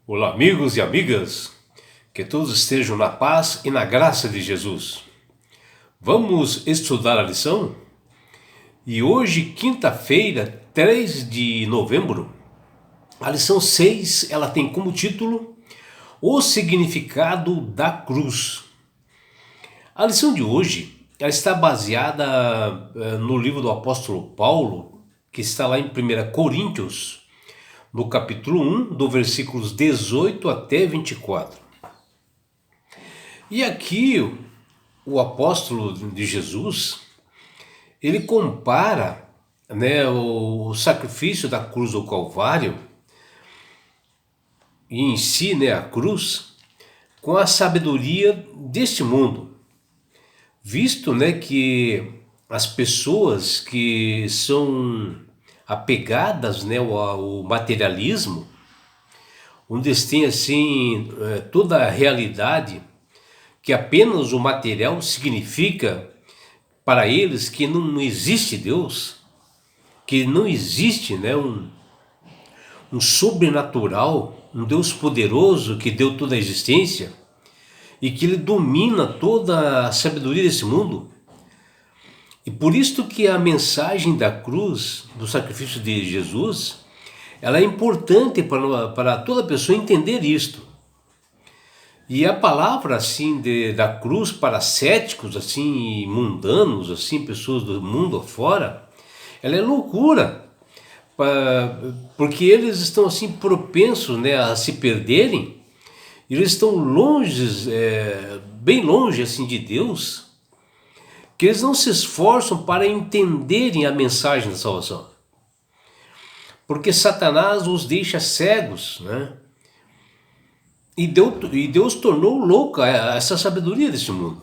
Olá, amigos e amigas, que todos estejam na paz e na graça de Jesus. Vamos estudar a lição? E hoje, quinta-feira, 3 de novembro, a lição 6, ela tem como título O Significado da Cruz. A lição de hoje, ela está baseada no livro do apóstolo Paulo, que está lá em 1 Coríntios, no capítulo 1, do versículos 18 até 24. E aqui o apóstolo de Jesus, ele compara, o sacrifício da cruz do Calvário, e em si, a cruz, com a sabedoria deste mundo. Visto, que as pessoas que são apegadas, ao materialismo, onde eles têm assim toda a realidade, que apenas o material significa para eles que não existe Deus, que não existe um sobrenatural, um Deus poderoso que deu toda a existência e que ele domina toda a sabedoria desse mundo. E por isso que a mensagem da cruz, do sacrifício de Jesus, ela é importante para toda pessoa entender isto. E a palavra assim da cruz para céticos assim, mundanos, assim, pessoas do mundo afora, ela é loucura, porque eles estão assim propensos, a se perderem. Eles estão longe, bem longe assim de Deus, que eles não se esforçam para entenderem a mensagem da salvação, porque Satanás os deixa cegos, E Deus tornou louca essa sabedoria desse mundo.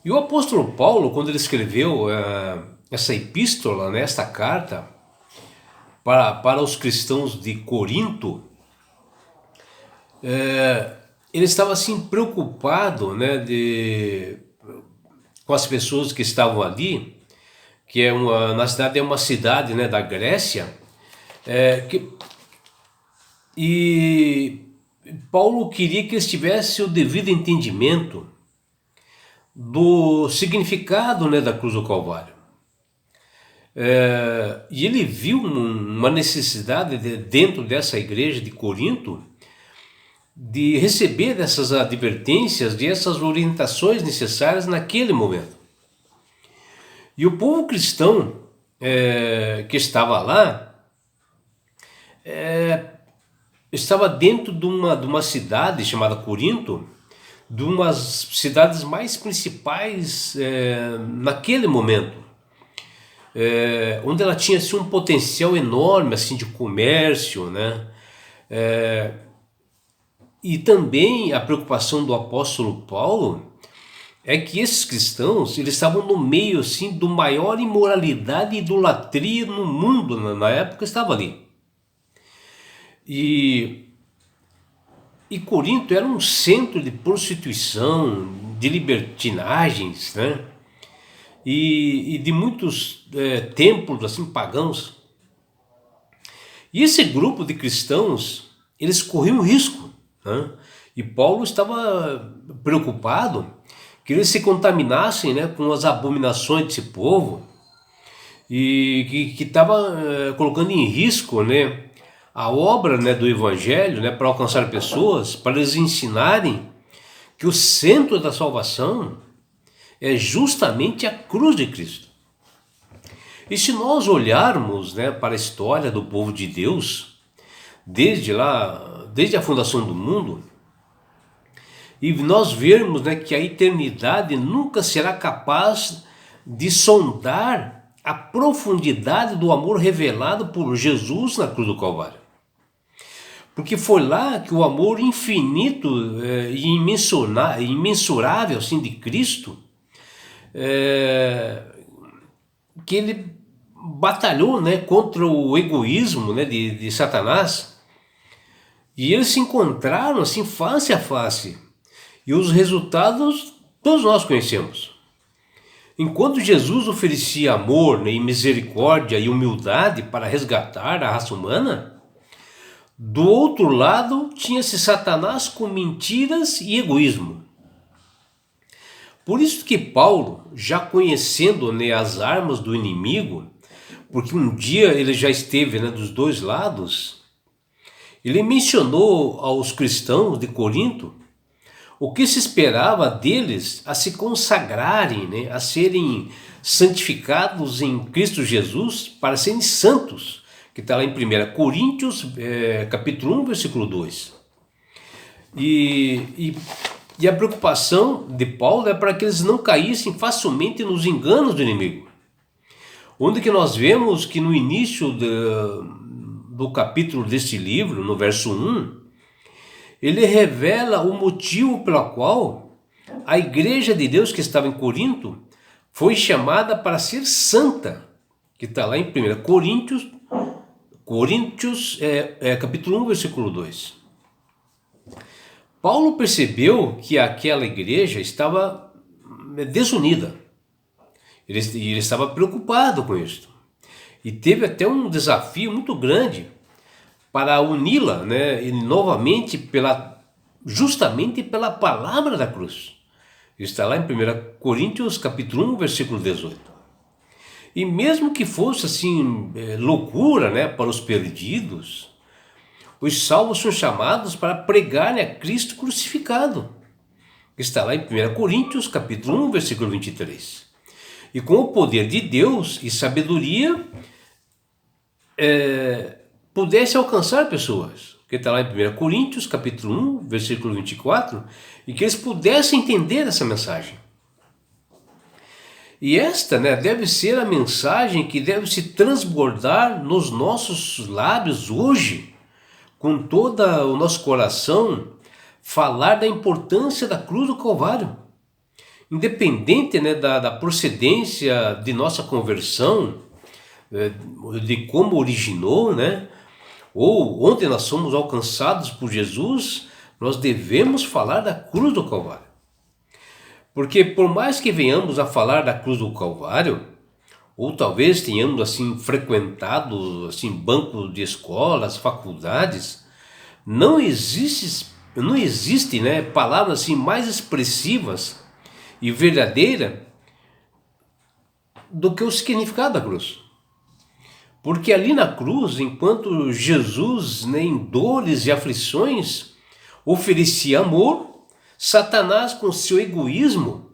E o apóstolo Paulo, quando ele escreveu essa epístola, esta carta para os cristãos de Corinto, ele estava assim preocupado, com as pessoas que estavam ali, que na cidade é uma cidade, da Grécia, e Paulo queria que eles tivessem o devido entendimento do significado, da cruz do Calvário. E ele viu uma necessidade dentro dessa igreja de Corinto de receber essas advertências, dessas orientações necessárias naquele momento. E o povo cristão que estava lá estava dentro de uma cidade chamada Corinto, de umas cidades mais principais naquele momento, onde ela tinha assim, um potencial enorme assim, de comércio, e também a preocupação do apóstolo Paulo é que esses cristãos eles estavam no meio assim, do maior imoralidade e idolatria no mundo, na época estava ali. E Corinto era um centro de prostituição, de libertinagens, e de muitos templos assim, pagãos. E esse grupo de cristãos, eles corriam risco, E Paulo estava preocupado que eles se contaminassem, com as abominações desse povo, e que estava colocando em risco, a obra do Evangelho, para alcançar pessoas, para eles ensinarem que o centro da salvação é justamente a cruz de Cristo. E se nós olharmos para a história do povo de Deus, desde a fundação do mundo, e nós vermos que a eternidade nunca será capaz de sondar a profundidade do amor revelado por Jesus na cruz do Calvário. Porque foi lá que o amor infinito e imensurável assim, de Cristo, que ele batalhou contra o egoísmo de Satanás, e eles se encontraram assim face a face, e os resultados todos nós conhecemos. Enquanto Jesus oferecia amor, e misericórdia e humildade para resgatar a raça humana, Do outro lado, tinha-se Satanás com mentiras e egoísmo. Por isso que Paulo, já conhecendo, né, as armas do inimigo, porque um dia ele já esteve, né, dos dois lados, ele mencionou aos cristãos de Corinto o que se esperava deles a se consagrarem, né, a serem santificados em Cristo Jesus para serem santos, que está lá em 1 Coríntios, capítulo 1, versículo 2. E a preocupação de Paulo é para que eles não caíssem facilmente nos enganos do inimigo. Onde que nós vemos que no início do capítulo deste livro, no verso 1, ele revela o motivo pelo qual a igreja de Deus que estava em Corinto foi chamada para ser santa, que está lá em 1 Coríntios, capítulo 1, versículo 2. Paulo percebeu que aquela igreja estava desunida. Ele estava preocupado com isso. E teve até um desafio muito grande para uni-la, né, novamente justamente pela palavra da cruz. Está lá em 1 Coríntios, capítulo 1, versículo 18. E mesmo que fosse assim, loucura, né, para os perdidos, os salvos são chamados para pregar a Cristo crucificado. Está lá em 1 Coríntios, capítulo 1, versículo 23. E com o poder de Deus e sabedoria, pudesse alcançar pessoas. Que está lá em 1 Coríntios, capítulo 1, versículo 24, e que eles pudessem entender essa mensagem. E esta, né, deve ser a mensagem que deve se transbordar nos nossos lábios hoje, com todo o nosso coração, falar da importância da cruz do Calvário. Independente, né, da procedência de nossa conversão, de como originou, né, ou onde nós somos alcançados por Jesus, nós devemos falar da cruz do Calvário. Porque por mais que venhamos a falar da cruz do Calvário, ou talvez tenhamos assim frequentado assim bancos de escolas, faculdades, não existe, né, palavras assim mais expressivas e verdadeiras do que o significado da cruz. Porque ali na cruz, enquanto Jesus, né, em dores e aflições, oferecia amor, Satanás, com seu egoísmo,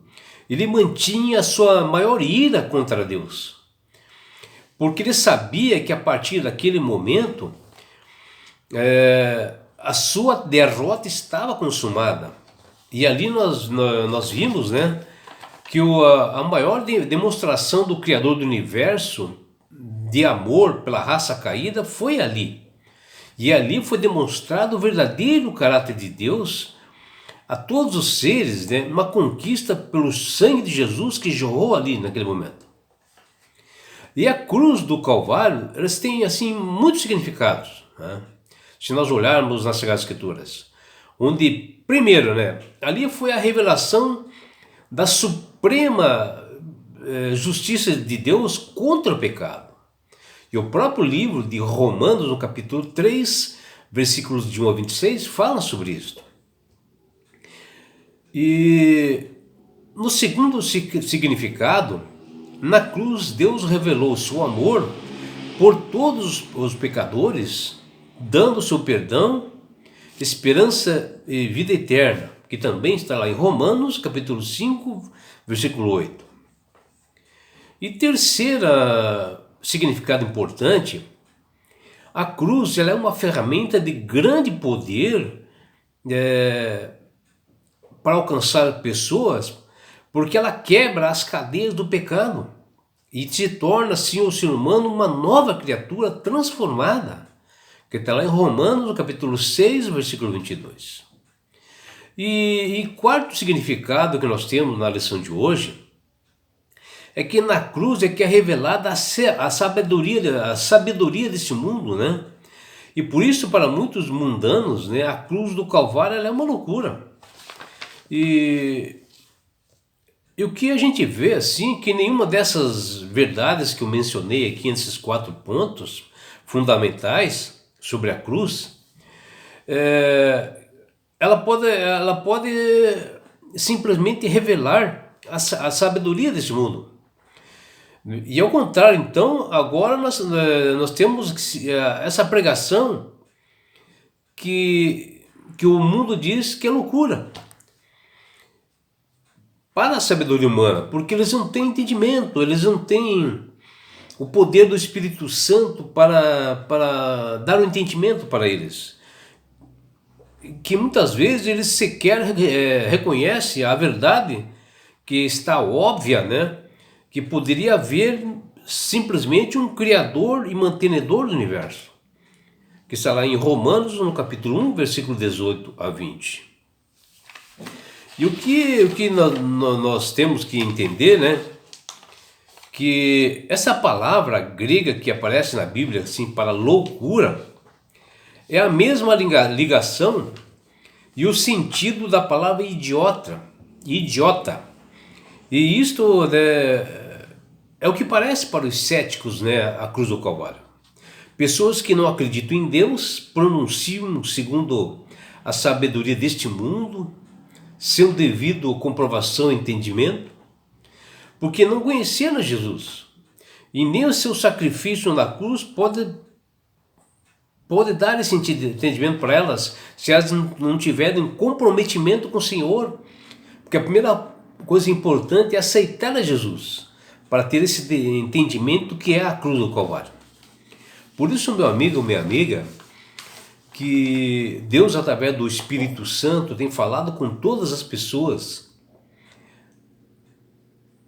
ele mantinha a sua maior ira contra Deus. Porque ele sabia que a partir daquele momento, a sua derrota estava consumada. E ali nós vimos, né, que a maior demonstração do Criador do Universo de amor pela raça caída foi ali. E ali foi demonstrado o verdadeiro caráter de Deus a todos os seres, né, uma conquista pelo sangue de Jesus que jorrou ali naquele momento. E a cruz do Calvário, elas têm assim muitos significados, né? Se nós olharmos nas Sagradas Escrituras, onde primeiro, né, ali foi a revelação da suprema justiça de Deus contra o pecado. E o próprio livro de Romanos, no capítulo 3, versículos de 1 a 26, fala sobre isso. E no segundo significado, na cruz Deus revelou o seu amor por todos os pecadores, dando seu perdão, esperança e vida eterna, que também está lá em Romanos, capítulo 5, versículo 8. E terceira significado importante, a cruz ela é uma ferramenta de grande poder para alcançar pessoas, porque ela quebra as cadeias do pecado e se torna assim o ser humano uma nova criatura transformada, que está lá em Romanos, no capítulo 6, versículo 22. E quarto significado que nós temos na lição de hoje é que na cruz é que é revelada a sabedoria desse mundo, né? E por isso, para muitos mundanos, né, a cruz do Calvário ela é uma loucura. E o que a gente vê assim, que nenhuma dessas verdades que eu mencionei aqui nesses 4 pontos fundamentais sobre a cruz, ela pode simplesmente revelar a sabedoria desse mundo. E ao contrário, então, agora nós temos essa pregação que o mundo diz que é loucura para a sabedoria humana, porque eles não têm entendimento, eles não têm o poder do Espírito Santo para dar o entendimento para eles. Que muitas vezes eles sequer reconhecem a verdade que está óbvia, né? Que poderia haver simplesmente um Criador e mantenedor do universo, que está lá em Romanos, no capítulo 1, versículo 18 a 20. E o que nós temos que entender, né? Que essa palavra grega que aparece na Bíblia, assim, para loucura, é a mesma ligação e o sentido da palavra idiota. E isto, né, é o que parece para os céticos, né, a cruz do Calvário. Pessoas que não acreditam em Deus pronunciam segundo a sabedoria deste mundo, sem devido comprovação e entendimento, porque não conheceram Jesus. E nem o seu sacrifício na cruz pode dar esse entendimento para elas se elas não tiverem comprometimento com o Senhor. Porque a primeira coisa importante é aceitar a Jesus, para ter esse entendimento que é a cruz do Calvário. Por isso, meu amigo, minha amiga, que Deus, através do Espírito Santo, tem falado com todas as pessoas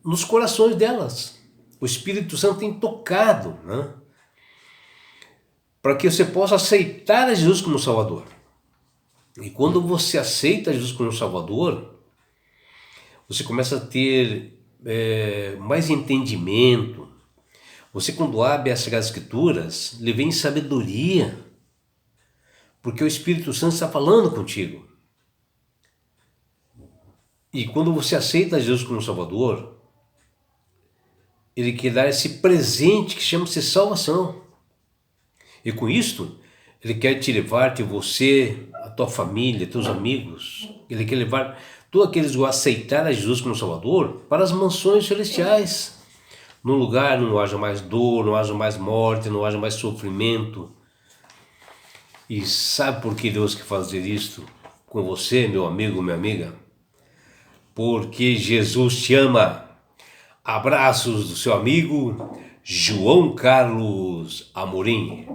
nos corações delas. O Espírito Santo tem tocado, né? Para que você possa aceitar a Jesus como Salvador. E quando você aceita Jesus como Salvador, você começa a ter mais entendimento. Você, quando abre as Sagradas Escrituras, lhe vem sabedoria, porque o Espírito Santo está falando contigo. E quando você aceita Jesus como Salvador, Ele quer dar esse presente que chama-se salvação. E com isto, Ele quer te levar, você, a tua família, teus amigos, Ele quer levar todos aqueles que vão aceitar a Jesus como Salvador para as mansões celestiais. Num lugar não haja mais dor, não haja mais morte, não haja mais sofrimento. E sabe por que Deus quer fazer isto com você, meu amigo, minha amiga? Porque Jesus te ama. Abraços do seu amigo João Carlos Amorim.